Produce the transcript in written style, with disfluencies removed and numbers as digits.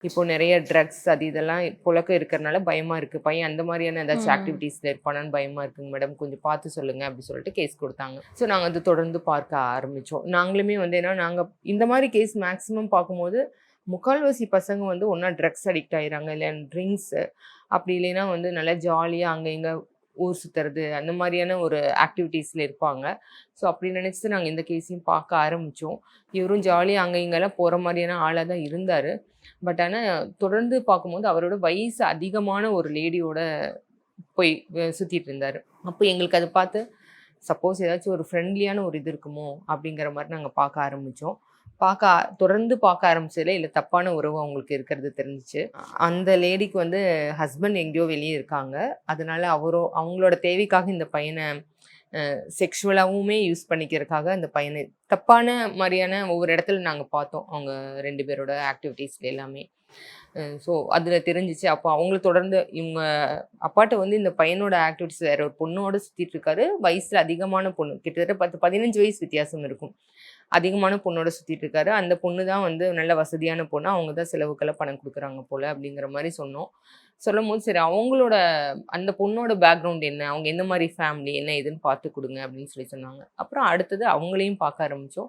இப்போ நெறைய ட்ரக்ஸ் அது இதெல்லாம் புழக்கம் இருக்கிறனால பயமா இருக்கு. பையன் அந்த மாரியான ஏதாச்சும் ம். ஆக்டிவிட்டீஸ்ல இருப்பானான்னு பயமா இருக்குங்க மேடம். கொஞ்சம் பார்த்து சொல்லுங்க அப்டி சொல்லிட்டு கேஸ் குடுத்தாங்க. ஸோ நாங்க அத தொடர்ந்து பார்க்க ஆரம்பிச்சோம். நாங்களுமே வந்து ஏன்னா நாங்க இந்த மாரி கேஸ் மேக்ஸிமம் பார்க்கும்போது, முக்கால்வாசி பசங்க வந்து ஒண்ணா ட்ரக்ஸ் அடிக்ட் ஆயிறாங்க. இல்ல ட்ரிங்க்ஸு அப்டி இல்லைன்னா வந்து நல்லா ஜாலியா அங்க இங்க ஊர் சுத்துறது, அந்த மாரியான ஒரு ஆக்டிவிட்டீஸ்ல இருப்பாங்க. ஸோ அப்படி நினைச்சு நாங்க இந்த கேஸையும் பார்க்க ஆரம்பிச்சோம். இவரும் ஜாலியா அங்க இங்கலாம் போற மாரியான ஆளா தான் இருந்தாரு. பட் ஆனா, தொடர்ந்து பார்க்கும்போது அவரோட வயசு அதிகமான ஒரு லேடியோட போய் சுத்திட்டு இருந்தாரு. அப்ப எங்களுக்கு அத பார்த்து, சப்போஸ் ஏதாச்சும் ஒரு ஃப்ரெண்ட்லியான ஒரு இது இருக்குமோ! அப்டிங்கிற மாரி நாங்க பார்க்க ஆரம்பிச்சோம். தொடர்ந்து பார்க்க ஆரம்பிச்சதுல இல்ல தப்பான உறவு அவங்களுக்கு இருக்கிறது தெரிஞ்சுச்சு. அந்த லேடிக்கு வந்து ஹஸ்பண்ட் எங்கேயோ வெளிய இருக்காங்க. அதனால அவங்களோட தேவைக்காக இந்த பையன செக்ஷுவலாவுமே யூஸ் பண்ணிக்கிறதுக்காக அந்த பையன தப்பான மாரியான ஒவ்வொரு இடத்துல நாங்க பார்த்தோம். அவங்க 2 பேரோட ஆக்டிவிட்டீஸ்ல எல்லாமே. ஸோ அதில தெரிஞ்சுச்சு. அப்போ அவங்கள தொடர்ந்து இவங்க அப்பாட்ட வந்து இந்த பையனோட ஆக்டிவிட்டீஸ் வேற ஒரு பொண்ணோட சுத்திட்டு இருக்காரு. வயசுல அதிகமான பொண்ணு. கிட்டத்தட்ட 10, 15 வயசு வித்தியாசம் இருக்கும். அதிகமான பொண்ணோட சுத்திட்டு இருக்காரு. அந்த பொண்ணு தான் வந்து நல்ல வசதியான பொண்ணு. அவங்க தான் செலவுக்கெல்லாம் பணம் குடுக்குறாங்க போல அப்படிங்கிற மாரி சொன்னோம். சொல்லும்போது சரி அவங்களோட அந்த பொண்ணோட பேக்ரவுண்ட் என்ன? அவங்க எந்த மாரி ஃபேமிலி? என்ன ஏதுன்னு பார்த்து குடுங்க அப்படின்னு சொல்லி சொன்னாங்க. அப்புறம் அடுத்தது அவங்களையும் பார்க்க ஆரம்பிச்சோம்.